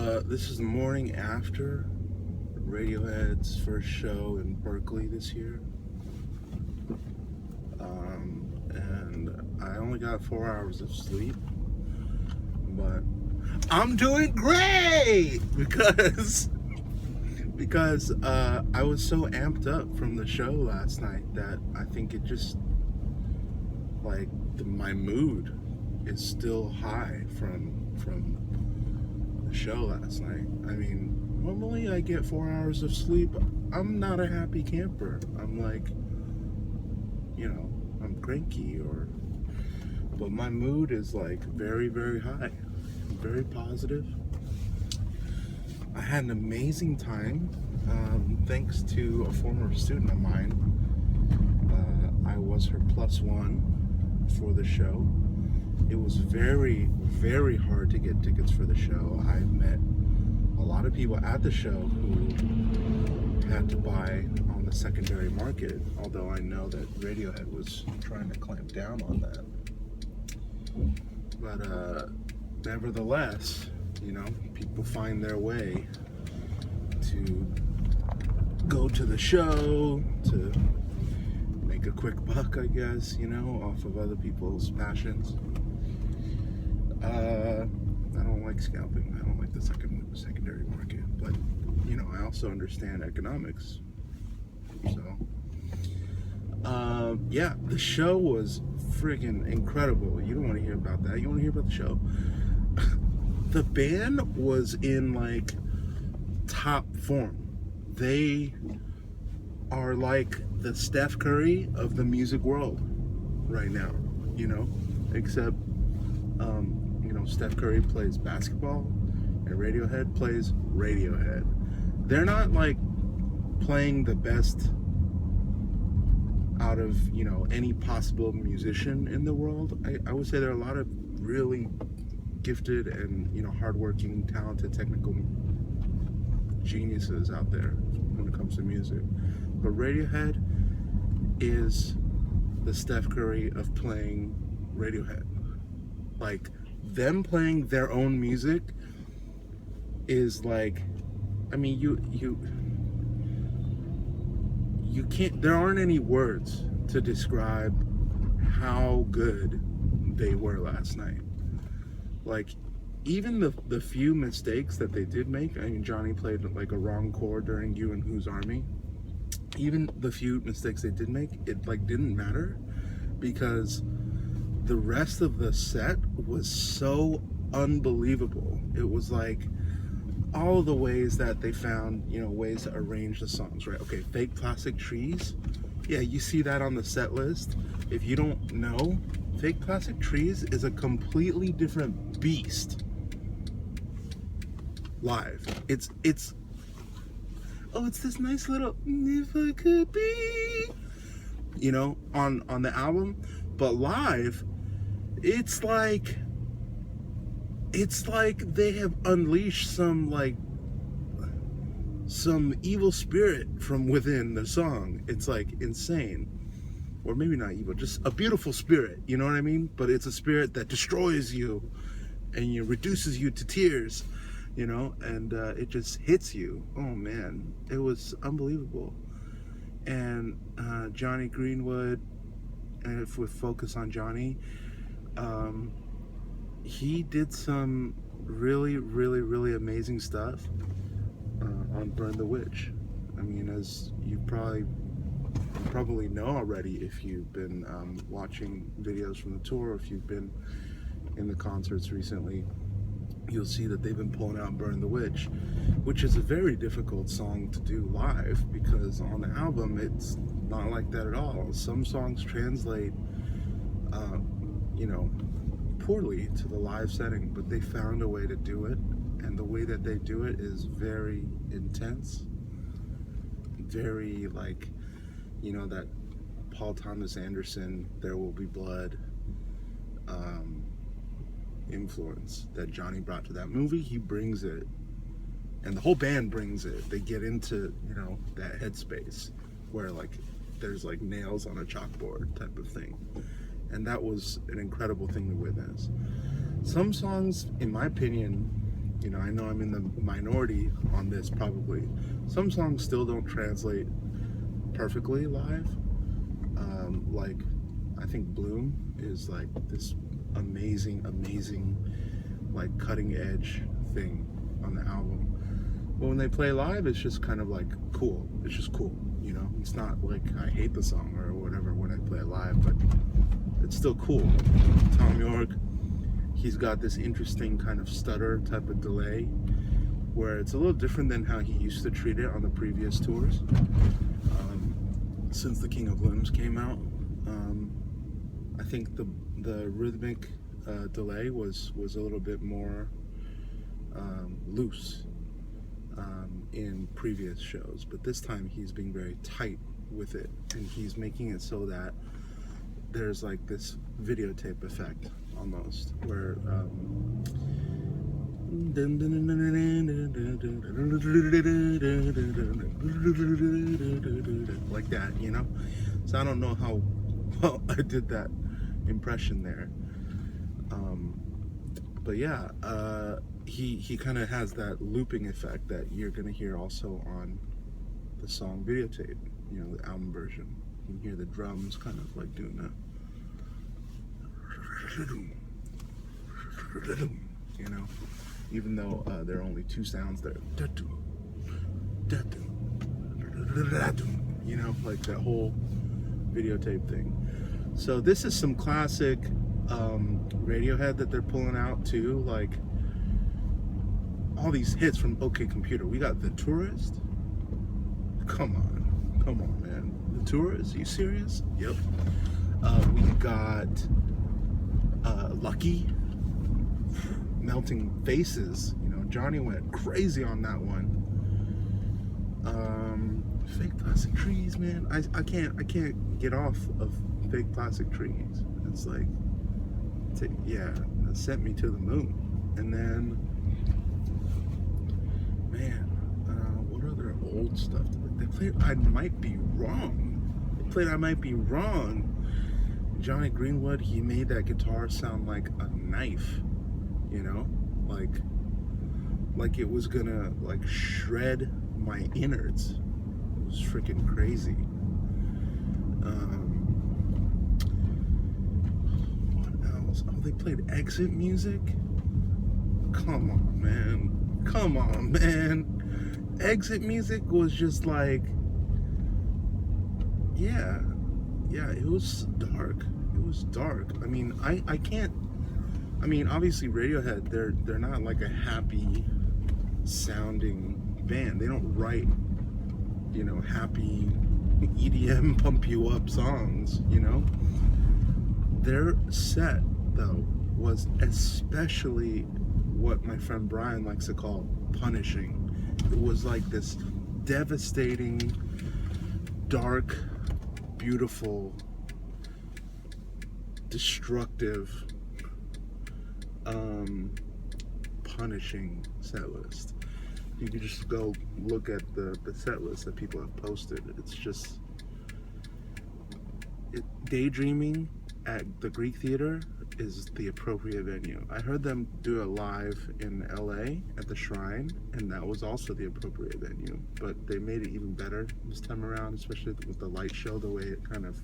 This is the morning after Radiohead's first show in Berkeley this year. And I only got 4 hours of sleep, but I'm doing great because I was so amped up from the show last night that I think it just my mood is still high from the show last night. I mean, normally I get 4 hours of sleep. I'm not a happy camper. I'm I'm cranky but my mood is very, very high, very positive. I had an amazing time, thanks to a former student of mine. I was her +1 for the show. It was very, very hard to get tickets for the show. I met a lot of people at the show who had to buy on the secondary market, although I know that Radiohead was trying to clamp down on that. But nevertheless, people find their way to go to the show to make a quick buck, I guess, off of other people's passions. I don't like scalping. I don't like the secondary market, but I also understand economics. So yeah, the show was friggin' incredible. You don't want to hear about that. You want to hear about the show. The band was in top form. They are like the Steph Curry of the music world right now, except Steph Curry plays basketball and Radiohead plays Radiohead. They're not playing the best out of any possible musician in the world. I would say there are a lot of really gifted and hardworking, talented, technical geniuses out there when it comes to music. But Radiohead is the Steph Curry of playing Radiohead. Them playing their own music is you can't, there aren't any words to describe how good they were last night. Even the few mistakes that they did make, Johnny played a wrong chord during You and Whose Army. Even the few mistakes they did make, it didn't matter, because the rest of the set was so unbelievable. It was all the ways that they found, ways to arrange the songs, right? Okay, Fake Plastic Trees. Yeah, you see that on the set list. If you don't know, Fake Plastic Trees is a completely different beast live. It's this nice little if I could be, on the album, but live, it's like they have unleashed some evil spirit from within the song. It's insane. Or maybe not evil, just a beautiful spirit, you know what I mean? But it's a spirit that destroys you and reduces you to tears, and it just hits you. Oh man, it was unbelievable. And Johnny Greenwood, and if we focus on Johnny, he did some really, really, really amazing stuff on Burn the Witch. As you probably know already, if you've been watching videos from the tour, if you've been in the concerts recently, you'll see that they've been pulling out Burn the Witch, which is a very difficult song to do live, because on the album it's not like that at all. Some songs translate poorly to the live setting, but they found a way to do it, and the way that they do it is very intense, very that Paul Thomas Anderson There Will Be Blood influence that Johnny brought to that movie. He brings it, and the whole band brings it. They get into that headspace where there's nails on a chalkboard type of thing. And that was an incredible thing to witness. Some songs, in my opinion, You know, I know I'm in the minority on this probably. Some songs still don't translate perfectly live. Like, I think Bloom is like this amazing, like cutting edge thing on the album. But when they play live, it's just kind of like cool. It's just cool, you know? It's not like I hate the song or whatever when I play it live, but it's still cool. Tom York, he's got this interesting kind of stutter type of delay where it's a little different than how he used to treat it on the previous tours. Since The King of Limbs came out, I think the rhythmic delay was a little bit more loose in previous shows, but this time he's being very tight with it, and he's making it so that there's like this videotape effect almost, where like that, you know? So I don't know how well I did that impression there. But yeah, he kind of has that looping effect that you're gonna hear also on the song Videotape, you know, the album version. You can hear the drums kind of like doing that, you know, even though there are only two sounds there, you know, like that whole Videotape thing. So this is some classic Radiohead that they're pulling out too, like all these hits from OK Computer. We got The Tourist. Come on, man. The Tourist? Are you serious? Yep. We got Lucky, Melting Faces. You know, Johnny went crazy on that one. Fake Plastic Trees, man. I can't get off of Fake Plastic Trees. It's like, yeah, it sent me to the moon. And then, man, what other old stuff? They played I Might Be Wrong. They played I Might Be Wrong. Johnny Greenwood, he made that guitar sound like a knife, you know? Like it was gonna like shred my innards. It was freaking crazy. What else? Oh, they played Exit Music? Come on, man. Come on, man. Exit Music was just like, yeah, it was dark. It was dark. I mean, I can't, I mean, obviously Radiohead, they're not like a happy sounding band. They don't write, you know, happy EDM pump you up songs, you know. Their set though was especially what my friend Brian likes to call punishing. It was like this devastating, dark, beautiful, destructive, punishing set list. You can just go look at the set list that people have posted. It's just Daydreaming at the Greek Theater is the appropriate venue. I heard them do it live in LA at the Shrine, and that was also the appropriate venue, but they made it even better this time around, especially with the light show, the way it kind of.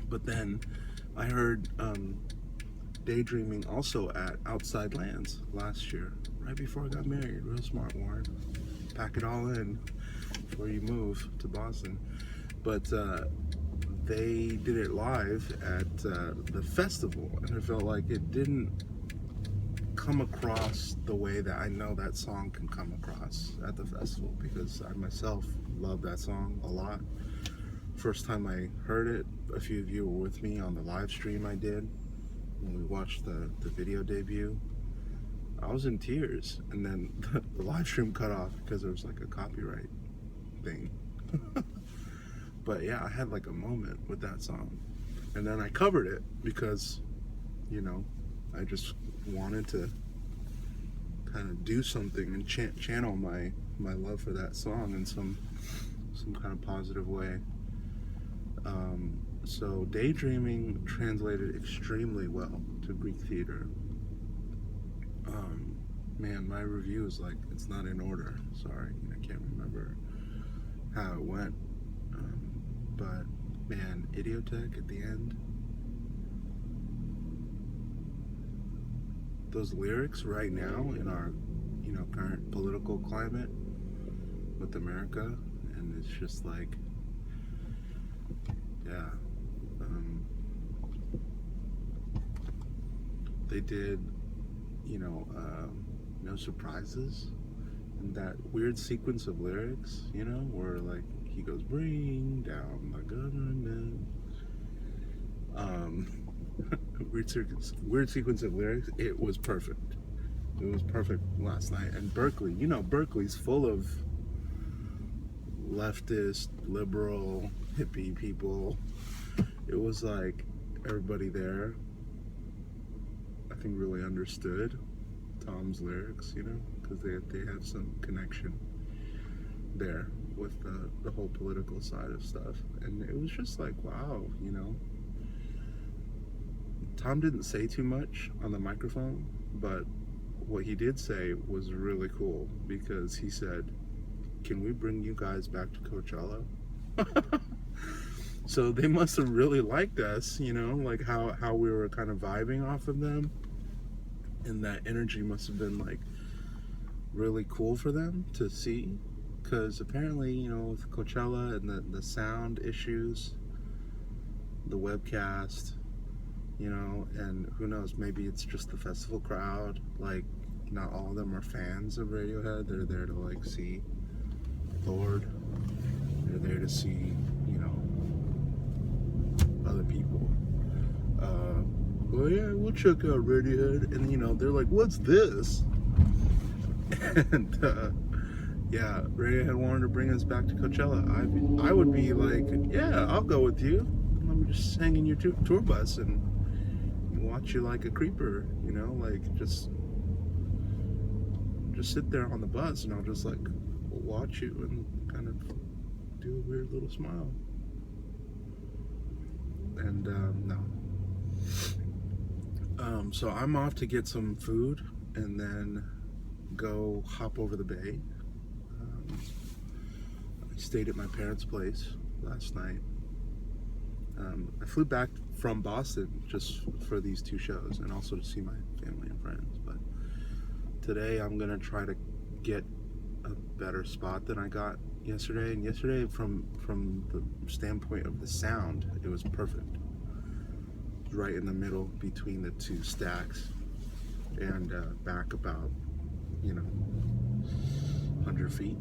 But then I heard Daydreaming also at Outside Lands last year, right before I got married. Real smart, Warren. Pack it all in before you move to Boston. But they did it live at the festival, and I felt like it didn't come across the way that I know that song can come across at the festival, because I myself love that song a lot. First time I heard it, a few of you were with me on the live stream I did when we watched the video debut. I was in tears, and then the live stream cut off because there was like a copyright thing. But yeah, I had like a moment with that song, and then I covered it because, you know, I just wanted to kind of do something and channel my love for that song in some kind of positive way. So Daydreaming translated extremely well to Greek Theater. Um, Man, my review is like, it's not in order. Sorry, I can't remember how it went. But man, Idiotech at the end, those lyrics right now in our, current political climate with America, and it's just like, yeah, they did, no surprises, and that weird sequence of lyrics, where like he goes, "Bring down the government." Um, weird sequence of lyrics. It was perfect. It was perfect last night. And Berkeley, Berkeley's full of leftist, liberal, hippie people. It was like everybody there, I think, really understood Tom's lyrics, because they have some connection there with the whole political side of stuff. And it was just like, wow, Tom didn't say too much on the microphone, but what he did say was really cool, because he said, "Can we bring you guys back to Coachella?" So they must have really liked us, like how we were kind of vibing off of them, and that energy must have been like really cool for them to see, because apparently, with Coachella and the sound issues, the webcast, and who knows, maybe it's just the festival crowd. Like, not all of them are fans of Radiohead. They're there to like see Lord. They're there to see, other people. Well, yeah, we'll check out Radiohead, and they're like, "What's this?" And yeah, Radiohead wanted to bring us back to Coachella. I would be like, "Yeah, I'll go with you. Let me just hang in your tour bus and watch you like a creeper, like just sit there on the bus, and I'll just like watch you and kind of do a weird little smile." And no. So I'm off to get some food and then go hop over the bay. I stayed at my parents' place last night. I flew back from Boston just for these two shows, and also to see my family and friends. But today I'm gonna try to get a better spot than I got yesterday. And yesterday, from the standpoint of the sound, it was perfect. It was right in the middle between the two stacks, and back about 100 feet,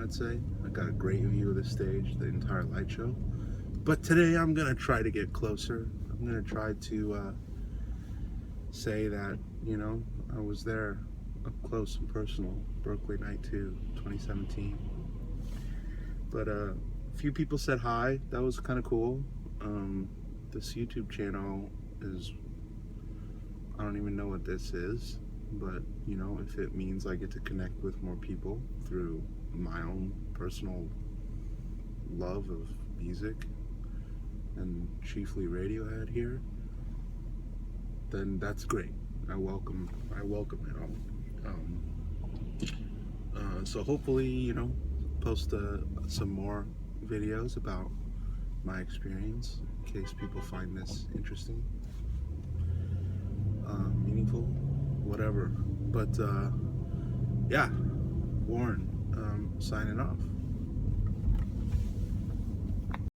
I'd say. I got a great view of the stage, the entire light show. But today I'm gonna try to get closer. I'm gonna try to say that, I was there up close and personal, Berkeley Night 2, 2017. But a few people said hi. That was kind of cool. This YouTube channel is, I don't even know what this is, but if it means I get to connect with more people through my own personal love of music, and chiefly Radiohead here, then that's great. I welcome it all. So hopefully, post some more videos about my experience, in case people find this interesting, meaningful, whatever. But yeah, Warren, signing off.